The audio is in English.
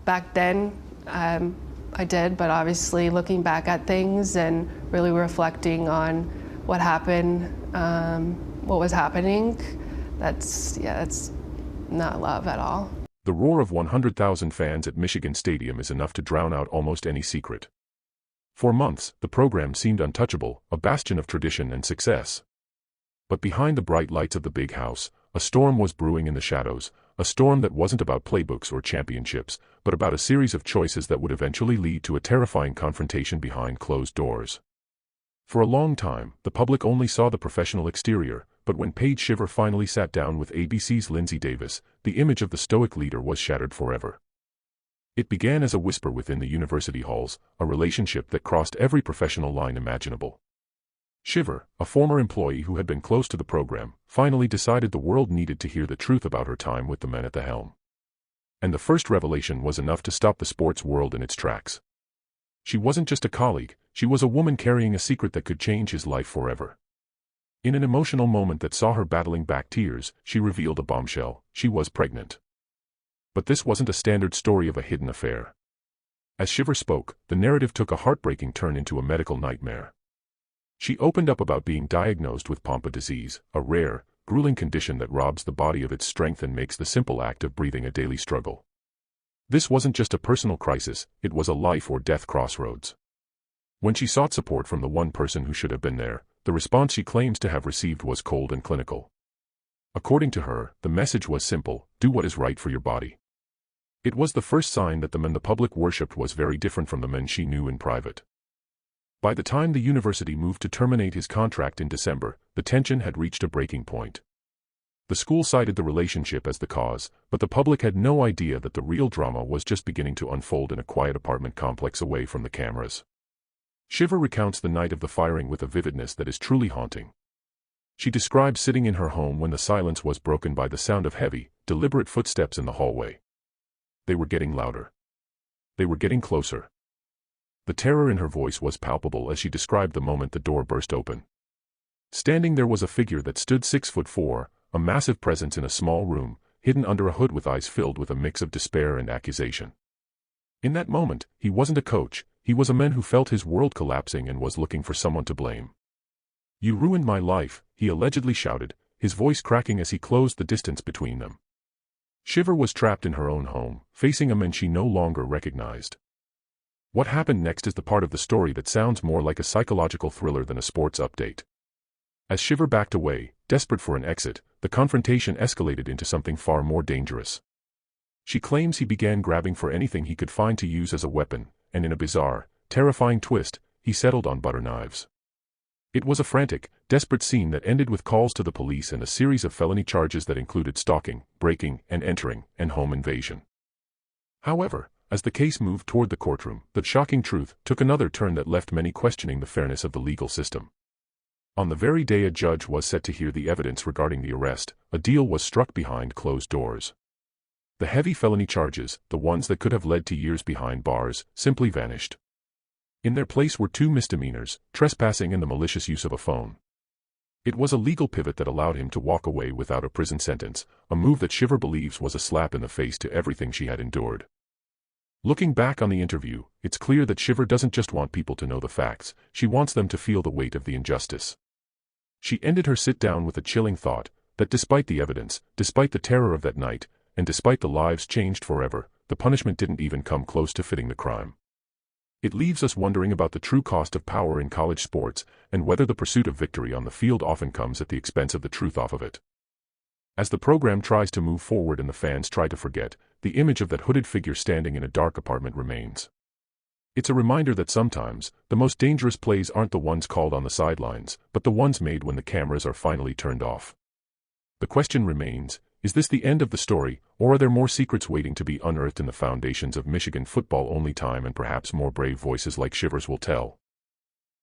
Back then, I did, but obviously looking back at things and really reflecting on what happened, what was happening, that's not love at all. The roar of 100,000 fans at Michigan Stadium is enough to drown out almost any secret. For months, the program seemed untouchable, a bastion of tradition and success. But behind the bright lights of the big house, a storm was brewing in the shadows, a storm that wasn't about playbooks or championships, but about a series of choices that would eventually lead to a terrifying confrontation behind closed doors. For a long time, the public only saw the professional exterior, but when Paige Shiver finally sat down with ABC's Lindsay Davis, the image of the stoic leader was shattered forever. It began as a whisper within the university halls, a relationship that crossed every professional line imaginable. Shiver, a former employee who had been close to the program, finally decided the world needed to hear the truth about her time with the men at the helm. And the first revelation was enough to stop the sports world in its tracks. She wasn't just a colleague, she was a woman carrying a secret that could change his life forever. In an emotional moment that saw her battling back tears, she revealed a bombshell: she was pregnant. But this wasn't a standard story of a hidden affair. As Shiver spoke, the narrative took a heartbreaking turn into a medical nightmare. She opened up about being diagnosed with Pompe disease, a rare, grueling condition that robs the body of its strength and makes the simple act of breathing a daily struggle. This wasn't just a personal crisis, it was a life-or-death crossroads. When she sought support from the one person who should have been there, the response she claims to have received was cold and clinical. According to her, the message was simple: do what is right for your body. It was the first sign that the man the public worshipped was very different from the men she knew in private. By the time the university moved to terminate his contract in December, the tension had reached a breaking point. The school cited the relationship as the cause, but the public had no idea that the real drama was just beginning to unfold in a quiet apartment complex away from the cameras. Shiver recounts the night of the firing with a vividness that is truly haunting. She describes sitting in her home when the silence was broken by the sound of heavy, deliberate footsteps in the hallway. They were getting louder. They were getting closer. The terror in her voice was palpable as she described the moment the door burst open. Standing there was a figure that stood 6'4", a massive presence in a small room, hidden under a hood with eyes filled with a mix of despair and accusation. In that moment, he wasn't a coach, he was a man who felt his world collapsing and was looking for someone to blame. "You ruined my life," he allegedly shouted, his voice cracking as he closed the distance between them. Shiver was trapped in her own home, facing a man she no longer recognized. What happened next is the part of the story that sounds more like a psychological thriller than a sports update. As Shiver backed away, desperate for an exit, the confrontation escalated into something far more dangerous. She claims he began grabbing for anything he could find to use as a weapon, and in a bizarre, terrifying twist, he settled on butter knives. It was a frantic, desperate scene that ended with calls to the police and a series of felony charges that included stalking, breaking and entering, and home invasion. However, as the case moved toward the courtroom, the shocking truth took another turn that left many questioning the fairness of the legal system. On the very day a judge was set to hear the evidence regarding the arrest, a deal was struck behind closed doors. The heavy felony charges, the ones that could have led to years behind bars, simply vanished. In their place were 2 misdemeanors, trespassing and the malicious use of a phone. It was a legal pivot that allowed him to walk away without a prison sentence, a move that Shiver believes was a slap in the face to everything she had endured. Looking back on the interview, it's clear that Shiver doesn't just want people to know the facts, she wants them to feel the weight of the injustice. She ended her sit-down with a chilling thought, that despite the evidence, despite the terror of that night, and despite the lives changed forever, the punishment didn't even come close to fitting the crime. It leaves us wondering about the true cost of power in college sports, and whether the pursuit of victory on the field often comes at the expense of the truth off of it. As the program tries to move forward and the fans try to forget, the image of that hooded figure standing in a dark apartment remains. It's a reminder that sometimes, the most dangerous plays aren't the ones called on the sidelines, but the ones made when the cameras are finally turned off. The question remains, is this the end of the story, or are there more secrets waiting to be unearthed in the foundations of Michigan football? Only time and perhaps more brave voices like Shiver's will tell.